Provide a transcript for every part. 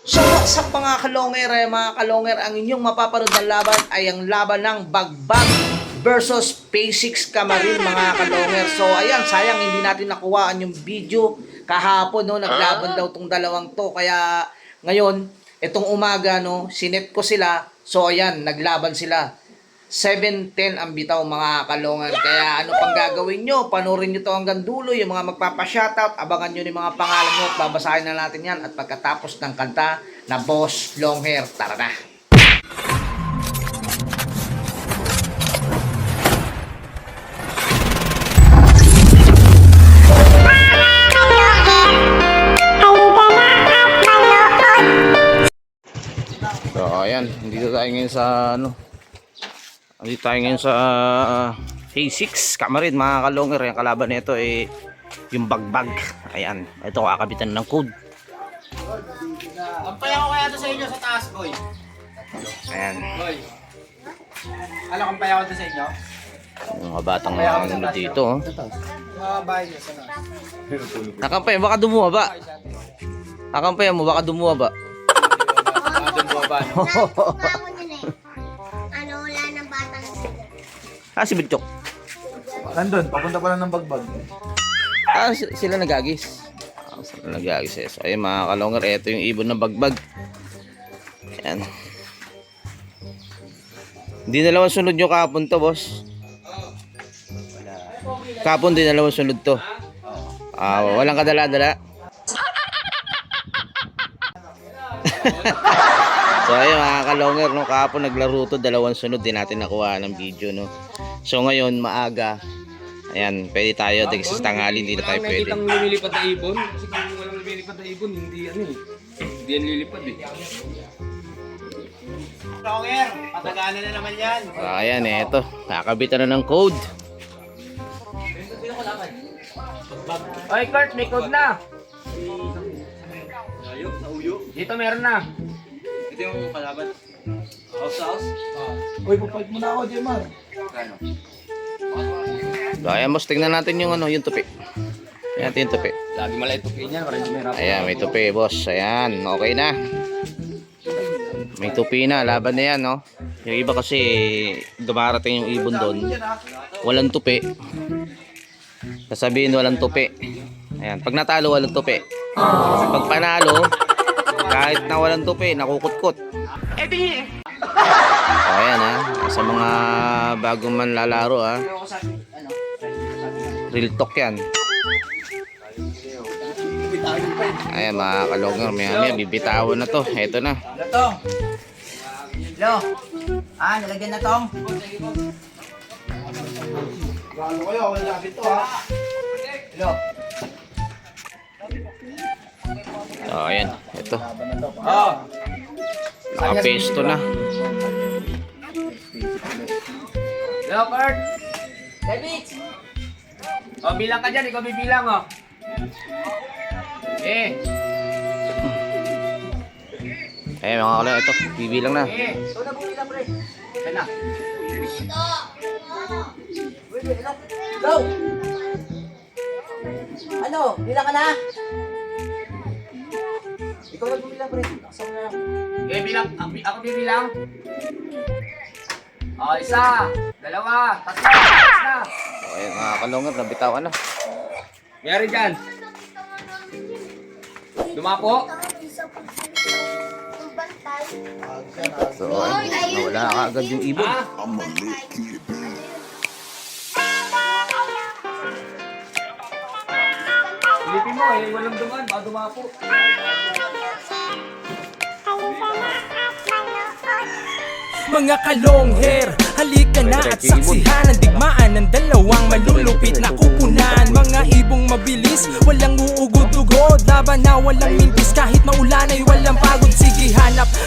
So what's up mga kalonger, ang inyong mapapanood na laban ay ang laban ng Bagbag versus P6 Camarin mga kalonger. So ayan, sayang hindi natin nakuhaan yung video kahapon, no, naglaban daw tong dalawang to. Kaya ngayon, itong umaga, no, sinet ko sila. So ayan, naglaban sila. 7-10 ang bitaw mga kalongan. Kaya ano pang gagawin nyo? Panoorin nyo to hanggang dulo. Yung mga magpapa-shoutout, abangan nyo yung mga pangalan nyo at babasahin na natin yan. At pagkatapos ng kanta na Boss Longhair, tara na! So ayan, dito tayo ngayon sa Dito tayo ngayon sa P6 Camarin mga kalonger. Yung kalaban nito ay yung Bagbag. Ayan, ito kakabitan ng code. Ampay ako kaya ito sa inyo sa taas, boy. Ayan, Boy. Alam kong paya ko ito sa inyo? yung mga batang nanonood dito, oh. Mga bahay niyo sa taas. Nakampay, baka dumubaba. Nakampay mo, baka dumubaba. Doon bumaba, no? Wala ng batang Ah, si Bitchok. Nandun, papunta pa lang ng Bagbag. Ah, sila nagagis. Sila nagagis eh. So, ayun mga kalonger, ito yung ibon ng Bagbag. Ayan. Hindi dalawang sunod yung kahapon to, boss. Kahapon din dalawang sunod to. Walang kadala-dala. So ayun mga kalonger, no, kahapon naglaro to, dalawang sunod din natin nakuha ng video, no. So ngayon maaga, ayan, pwede tayo sa tanghali, hindi na tayo pwede. Nakikita ng lumilipad na ibon. Kasi kung walang lumilipad na ibon, hindi hindi yan lilipad eh. Longer, patagana na naman yan. So ayan ito, kakabitan na ng code. Oy Kurt, may code na! Dito meron na. Ito yung kalaban. House to house? Uy, papalit mo na ako, Jemar. Kano? So ayan boss, tingnan natin yung yung tupi. Ayan natin yung tupi. Lagi maliit to kanya, parang may rap. Ayan, may tupi boss, ayan, okay na. May tupi na, laban na yan, no. Yung iba kasi dumarating yung ibon doon, walang tupi. Sasabihin walang tupi. Ayan, pag natalo walang tupi. Pag panalo, kahit na walang tupi, nakukutkot. So, ayan ha, sa mga bagong manlalaro ha. Real talk yan. Ayan mga kalonger, may bibitawan na to. Eto na. Latong! Lo! Nilagyan na tong? Lalo kayo, wala lapit to ha. Lo! So ayan, eto. Oh! Nakapesto na. Hello Kurt! David! O bilang ka dyan, ikaw bibilang o. Ayan mga kalonger, eto. Bibilang na. Ito na bumila, pre. Saan na? Go! Ano? Bilang ka na? Ikaw na bumila, pre. Kasama na lang. Bilang, ako bibilang. O, isa, dalawa, tatlo, tapos na. So ayan mga kalonger, nabitawan na. Mayroon dyan. Dumapo. So ayan, nawala kaagad yung ibon. Ha? Silipin mo eh, walang duman, baka dumapo. Mga kalongher, halika na at saksihan ang digmaan ng dalawang malulupit na kupunan. Mga ibong mabilis, walang uugod-ugod, laban na walang mintis, kahit maulan ay walang pagod. Sige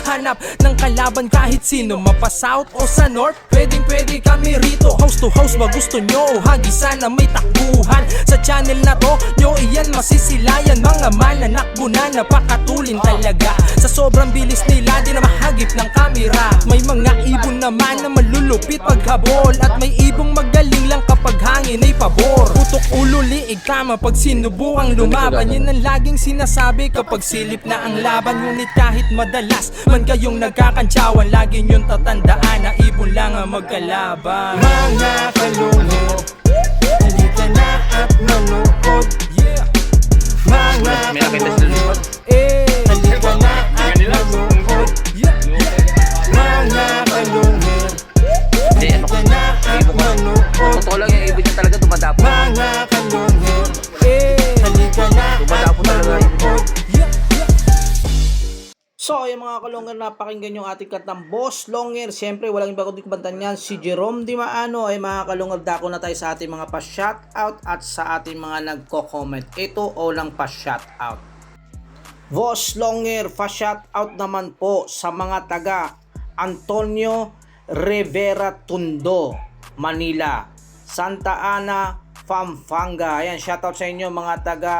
hanap ng kalaban kahit sino, mapa-south o sa north, pwedeng pwede kami rito. House to house ba gusto nyo, hagisan na may takbuhan. Sa channel na to, nyo iyan masisilayan. Mga mananakbo na napakatulin talaga. Sa sobrang bilis nila, di na mahagip ng kamera. May mga ibon naman na malulupit paghabol, at may ibong magaling lang kapag hangin ay pabor. Putok ulo, liig tama pag sinubukang lumaban. Yan ang laging sinasabi kapag silip na ang laban. Ngunit kahit madalas man kayong nagkakantsawan, lagi nyong tatandaan na ibon lang ang magkalaban. Mga kalungit, halika na at manood. Yeah. Mga kalungit, halika na at manood. Yeah. Mga kalungit, halika na at manood. Totoo lang yung ibon niya talaga dumadapo. Mga kalungit, halika na at manood. Yeah. So, yung mga kalongger, napakinggan yung ating kantang Boss Longer. Siyempre, walang iba kundi kumantan yan, si Jerome Di Maano. Ay mga kalongger, dako na tayo sa ating mga pa-shoutout at sa ating mga nagko-comment. Ito o lang pa-shoutout. Boss Longer, pa-shoutout naman po sa mga taga Antonio Rivera Tondo, Manila, Santa Ana, Pampanga. Ayan, shoutout sa inyo mga taga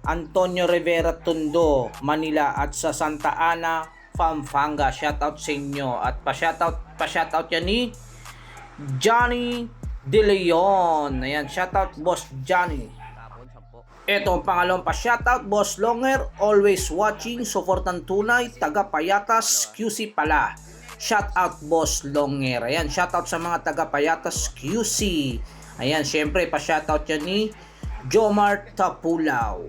Antonio Rivera Tondo, Manila, at sa Santa Ana, Pampanga. Shoutout sa inyo. At pa-shoutout yan ni Johnny De Leon. Ayan, shoutout Boss Johnny. Ito ang pangalawang pa-shoutout, Boss Longer, always watching, supportan tunay, taga Payatas, QC pala. Shoutout Boss Longer. Ayan, shoutout sa mga taga Payatas, QC. Ayan, syempre pa-shoutout yan ni Jomar Tapulaw.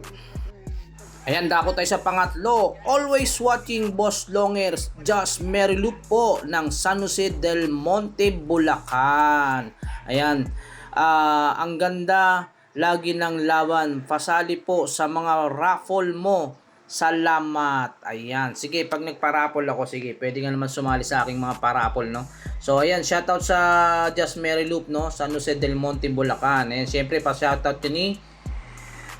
Ayan, dako tayo sa pangatlo. Always watching, Boss Longers, Just Mary Lou po ng San Jose del Monte, Bulacan. Ayan, ang ganda lagi ng laban. Pasali po sa mga raffle mo. Salamat. Ayan, sige, pag nagpa-raffle ako, sige, pwede nga naman sumali sa aking mga pa-raffle, no? So, ayan, shoutout sa Just Mary Loop, no? San Jose del Monte, Bulacan. Ayan, syempre, pa-shoutout yun ni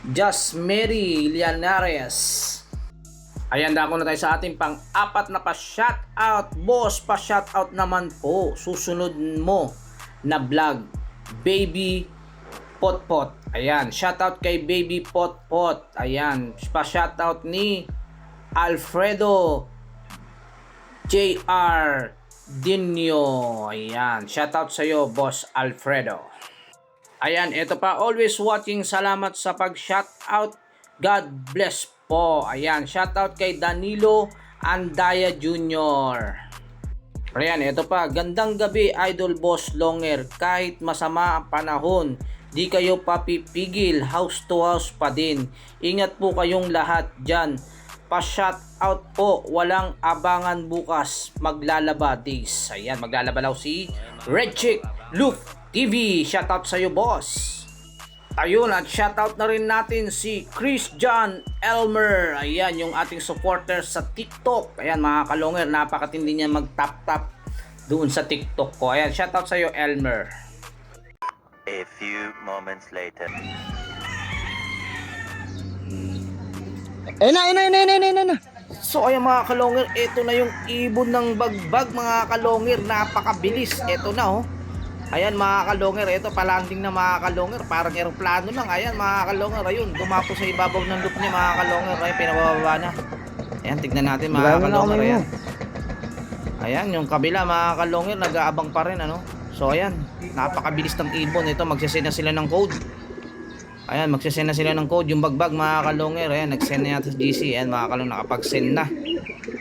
Just Mary Lianares. Ayan, dako na tayo sa ating pang-apat na pa-shoutout. Boss, pa-shoutout naman po. Susunod mo na vlog, Baby Potpot. Ayan, shoutout kay Baby Potpot. Ayan, pa-shoutout ni Alfredo JR Dinyo. Ayan, shoutout sa iyo, Boss Alfredo. Ayan, ito pa, always watching. Salamat sa pag-shoutout. God bless po. Ayan, shoutout kay Danilo Andaya Jr. Ayan, ito pa, gandang gabi, Idol Boss Longer. Kahit masama ang panahon, di kayo papipigil, house to house pa din. Ingat po kayong lahat dyan. Pa-shoutout po, walang abangan bukas, maglalaba days. Ayan, maglalaba daw si Red Chick Loop TV. Shoutout sa'yo, boss. Ayun, at shoutout na rin natin si Chris John Elmer. Ayan, yung ating supporter sa TikTok. Ayan, mga kalonger, napakatindi niya mag-tap-tap doon sa TikTok ko. Ayan, shoutout sa'yo, Elmer. A few moments later. Na. So ayan mga kalonger, ito na yung ibon ng bagbag mga kalonger, napakabilis. Ito na oh. Ayan mga kalonger, ito palanding na mga kalonger, parang eroplano lang. Ayan mga kalonger, ayun, dumapo sa ibabaw ng loop niya mga kalonger. Ayan, pinabababa na. Ayan, tignan natin mga kalonger. Ayan. Ayan, yung kabila mga kalonger, nag-aabang pa rin ano. So ayan, napakabilis ng ibon. Ito, magsisend na sila ng code. Ayan, magsisend na sila ng code. Yung bagbag mga kalonger, ayan, nag-send na yata sa GC. Ayan mga kalonger, nakapag-send na.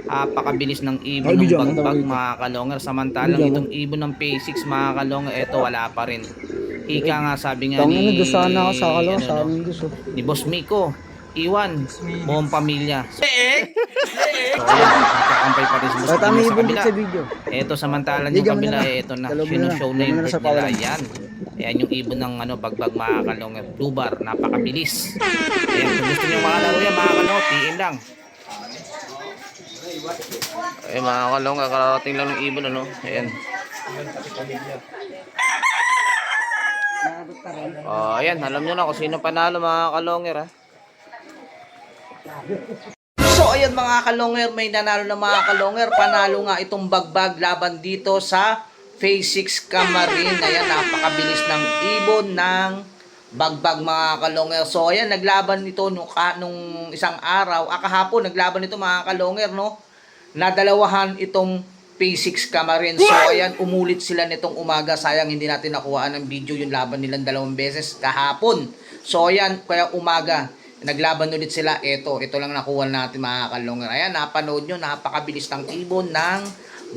Napakabilis ng ibon ng bagbag mga kalonger. Samantalang itong ibon ng P6 mga kalonger, ito wala pa rin. Ika nga, sabi nga ni ni Boss Miko, iwan buong pamilya. So ayan, nakakampay pa rin si Boss Miko sa kabila. Ito samantalang yung kabila, ito na, show na yung bird nila. Ayan, ayan yung ibon ng bagbag mga kalonger, blue bar, napakabilis. Ayan, kung gusto nyo makalaro yan mga kalonger, PM lang. Ay mga kalong, kakarating lang ng ibon ano. Ayan. Ayan, alam nyo na kung sino panalo mga kalonger ha. So ayan mga kalonger, may nanalo na mga kalonger. Panalo nga itong bagbag laban dito sa Phase 6 Camarin. Ayan, napakabilis ng ibon ng bagbag mga kalonger. So ayan, naglaban nito nung isang araw, kahapon naglaban nito mga kalonger no. nadalawahan itong P6 Camarines. So ayan, umulit sila nitong umaga. Sayang hindi natin nakuhaan ng video yung laban nilang 2 beses kahapon. So ayan, kaya umaga naglaban ulit sila. Ito lang nakuha natin mga kalongger. Ayan, napanood nyo, napakabilis ng ibon ng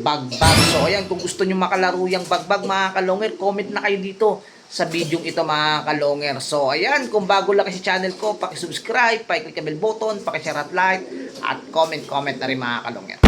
bagbag. So ayan, kung gusto nyo makalaro yung bagbag mga kalongger, comment na kayo dito sa video ito mga kalongger. So ayan, kung bago lang sa channel ko, paki-subscribe, paki-click ang bell button, paki-share at like, at comment na rin mga kalongger.